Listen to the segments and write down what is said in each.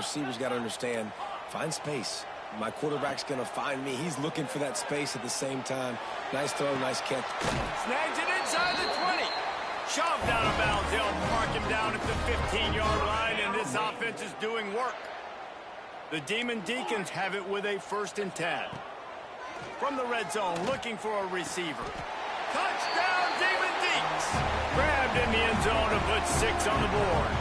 receivers got to understand, find space. My quarterback's going to find me. He's looking for that space at the same time. Nice throw, nice catch. Snags it inside the 20. Shoved out of bounds. They'll mark him down at the 15-yard line, and this offense is doing work. The Demon Deacons have it with a 1st and 10. From the red zone, looking for a receiver. Touchdown, Demon Deacs! Grabbed in the end zone to put 6 on the board.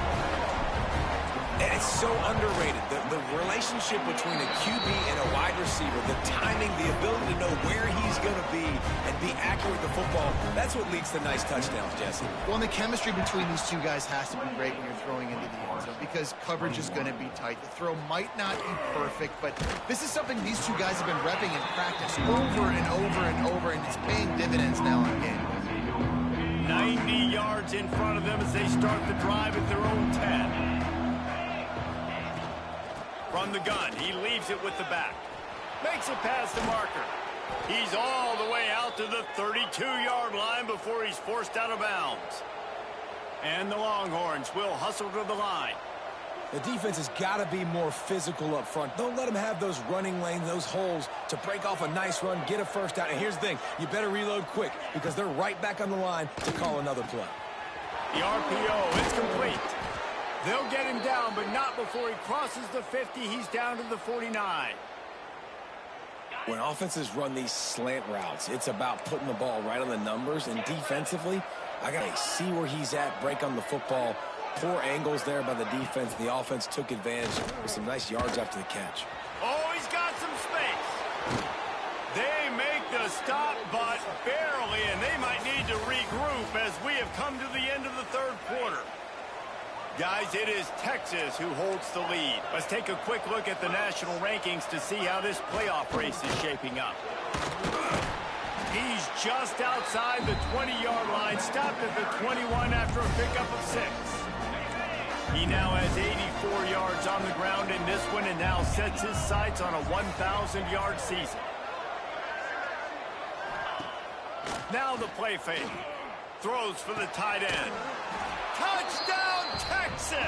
And it's so underrated. The relationship between a QB and a wide receiver, the timing, the ability to know where he's going to be and be accurate with the football, that's what leads to nice touchdowns, Jesse. Well, and the chemistry between these two guys has to be great when you're throwing into the end zone because coverage is going to be tight. The throw might not be perfect, but this is something these two guys have been repping in practice over and over and over, and it's paying dividends now in game. 90 yards in front of them as they start the drive at their own 10. From the gun, he leaves it with the back. Makes it past the marker. He's all the way out to the 32-yard line before he's forced out of bounds. And the Longhorns will hustle to the line. The defense has got to be more physical up front. Don't let them have those running lanes, those holes to break off a nice run, get a first down. And here's the thing, you better reload quick because they're right back on the line to call another play. The RPO is complete. They'll get him down, but not before he crosses the 50. He's down to the 49. When offenses run these slant routes, it's about putting the ball right on the numbers. And defensively, I got to see where he's at, break on the football. Poor angles there by the defense. The offense took advantage with some nice yards after the catch. Oh, he's got some space. They make the stop, but barely, and they might need to regroup as we have come to the end of the 3rd quarter. Guys, it is Texas who holds the lead. Let's take a quick look at the national rankings to see how this playoff race is shaping up. He's just outside the 20-yard line, stopped at the 21 after a pickup of 6. He now has 84 yards on the ground in this one and now sets his sights on a 1,000-yard season. Now the play fake. Throws for the tight end. Touchdown, Texas!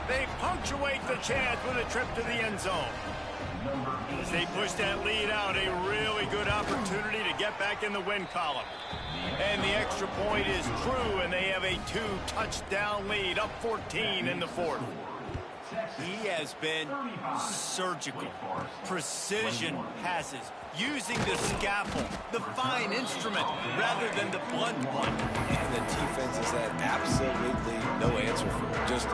They punctuate the chance with a trip to the end zone. As they push that lead out, a really good opportunity to get back in the win column. And the extra point is true, and they have a 2-touchdown lead, up 14 in the 4th. He has been surgical. Precision passes, using the scaffold, the fine instrument, rather than the blunt one. And the defense has had absolutely no answer for him. Just,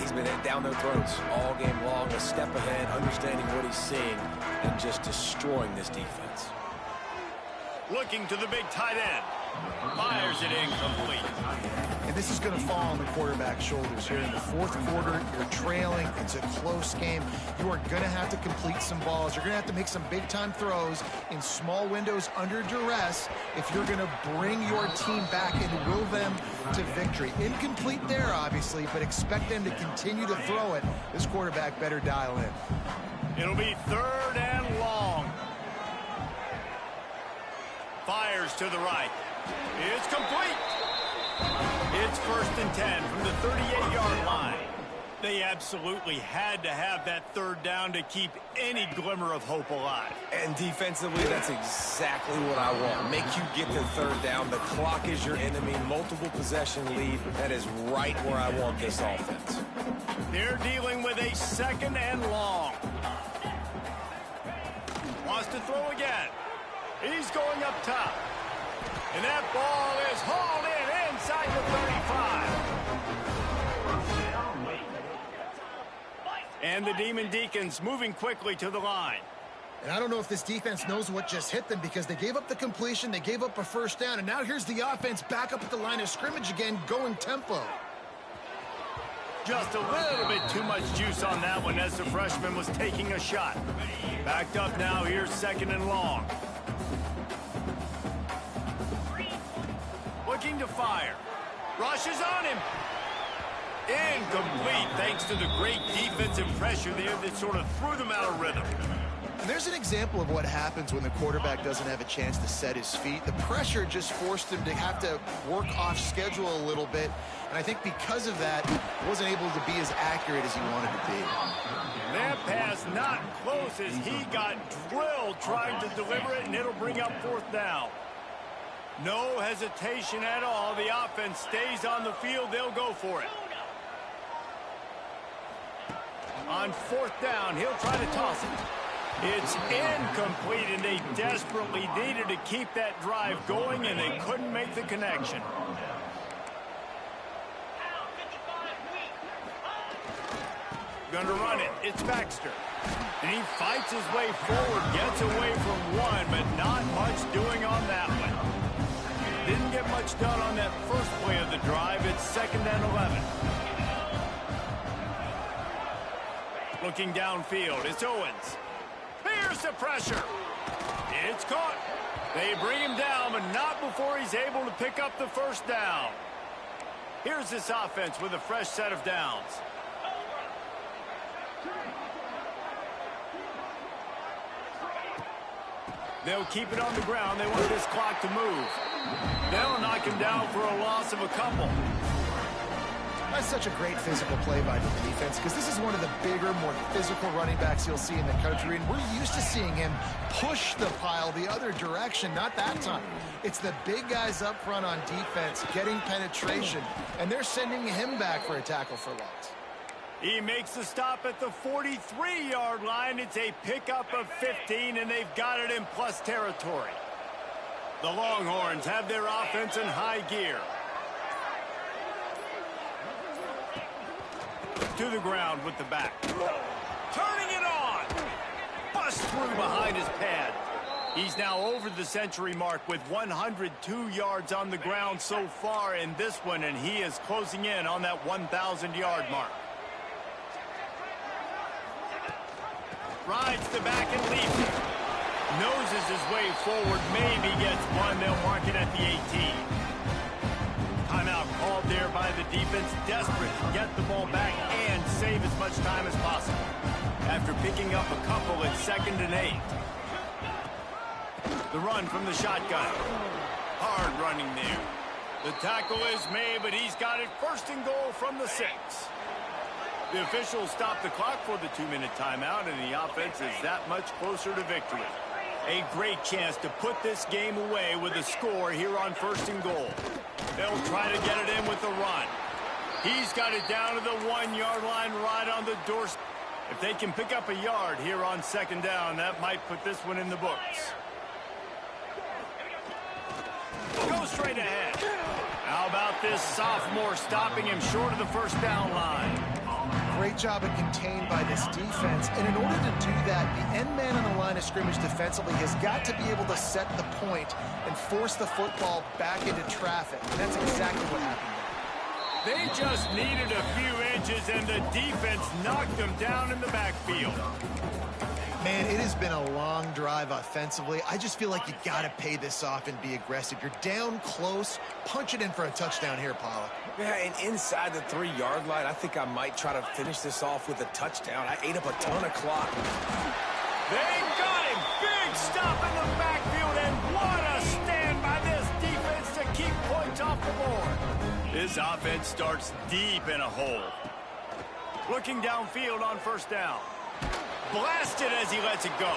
he's been down their throats all game long, a step ahead, understanding what he's seeing, and just destroying this defense. Looking to the big tight end. Fires it incomplete. And this is going to fall on the quarterback's shoulders here in the 4th quarter. You're trailing. It's a close game. You are going to have to complete some balls. You're going to have to make some big-time throws in small windows under duress if you're going to bring your team back and will them to victory. Incomplete there, obviously, but expect them to continue to throw it. This quarterback better dial in. It'll be 3rd and long. Fires to the right. It's complete. It's 1st and 10 from the 38-yard line. They absolutely had to have that 3rd down to keep any glimmer of hope alive. And defensively, that's exactly what I want. Make you get the 3rd down. The clock is your enemy. Multiple possession lead. That is right where I want this offense. They're dealing with a 2nd and long. Wants to throw again. He's going up top. And that ball is hauled in inside the 35. And the Demon Deacons moving quickly to the line. And I don't know if this defense knows what just hit them because they gave up the completion, they gave up a 1st down, and now here's the offense back up at the line of scrimmage again, going tempo. Just a little bit too much juice on that one as the freshman was taking a shot. Backed up now, here's 2nd and long. Looking to fire. Rushes on him. Incomplete thanks to the great defensive pressure there that sort of threw them out of rhythm. And there's an example of what happens when the quarterback doesn't have a chance to set his feet. The pressure just forced him to have to work off schedule a little bit. And I think because of that, he wasn't able to be as accurate as he wanted to be. not close as he got drilled trying to deliver it, and it'll bring up 4th down. No hesitation at all. The offense stays on the field. They'll go for it. On 4th down, he'll try to toss it. It's incomplete, and they desperately needed to keep that drive going, and they couldn't make the connection. Going to run it. It's Baxter. And he fights his way forward, gets away from one, but not much doing on that one. Didn't get much done on that first play of the drive. It's 2nd and 11. Looking downfield, it's Owens. Here's the pressure. It's caught. They bring him down, but not before he's able to pick up the 1st down. Here's this offense with a fresh set of downs. They'll keep it on the ground. They want this clock to move. They'll knock him down for a loss of a couple. That's such a great physical play by the defense because this is one of the bigger, more physical running backs you'll see in the country, and we're used to seeing him push the pile the other direction. Not that time. It's the big guys up front on defense getting penetration, and they're sending him back for a tackle for loss. He makes the stop at the 43-yard line. It's a pickup of 15, and they've got it in plus territory. The Longhorns have their offense in high gear. To the ground with the back. Turning it on. Bust through behind his pad. He's now over the century mark with 102 yards on the ground so far in this one, and he is closing in on that 1,000-yard mark. Rides the back and leaps it. Noses his way forward, maybe gets one. They'll mark it at the 18. Timeout called there by the defense, desperate to get the ball back and save as much time as possible. After picking up a couple, it's 2nd and 8. The run from the shotgun. Hard running there. The tackle is made, but he's got it 1st and goal from the 6. The officials stop the clock for the 2-minute timeout, and the offense is that much closer to victory. A great chance to put this game away with a score here on 1st and goal. They'll try to get it in with the run. He's got it down to the 1-yard line right on the doorstep. If they can pick up a yard here on 2nd down, that might put this one in the books. Go straight ahead. How about this sophomore stopping him short of the 1st down line? Great job of contained by this defense, and in order to do that, the end man on the line of scrimmage defensively has got to be able to set the point and force the football back into traffic, and that's exactly what happened there. They just needed a few inches, and the defense knocked them down in the backfield. Man, it has been a long drive offensively. I just feel like you got to pay this off and be aggressive. You're down close. Punch it in for a touchdown here, Pollock. Yeah, and inside the 3-yard line, I think I might try to finish this off with a touchdown. I ate up a ton of clock. They got him. Big stop in the backfield, and what a stand by this defense to keep points off the board. This offense starts deep in a hole. Looking downfield on 1st down. Blasted as he lets it go.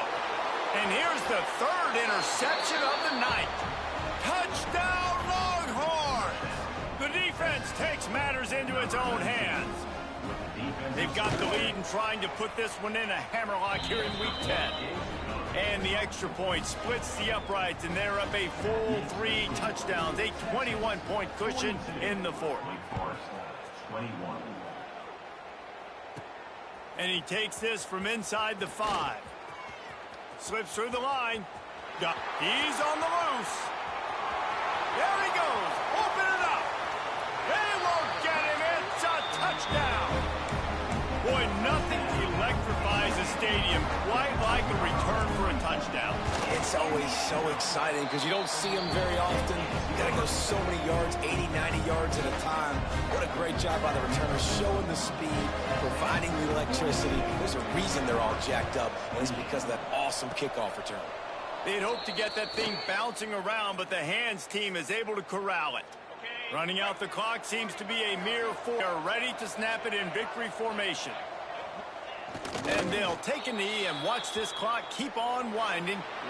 And here's the 3rd interception of the night. Touchdown, Longhorns! The defense takes matters into its own hands. They've got the lead and trying to put this one in a hammerlock here in Week 10. And the extra point splits the uprights, and they're up a full 3 touchdowns, a 21-point cushion in the 4th. And he takes this from inside the 5. Slips through the line. He's on the loose. There he goes. Open it up. They won't get him. It's a touchdown. Boy, nothing electrifies a stadium quite like a return for a touchdown. It's always so exciting because you don't see them very often. You got to go so many yards, 80, 90 yards at a time. What a great job by the returners, showing the speed, providing the electricity. There's a reason they're all jacked up, and it's because of that awesome kickoff return. They'd hope to get that thing bouncing around, but the hands team is able to corral it. Running out the clock seems to be a mere 4. They're ready to snap it in victory formation. And they'll take a knee and watch this clock keep on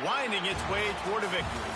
winding its way toward a victory.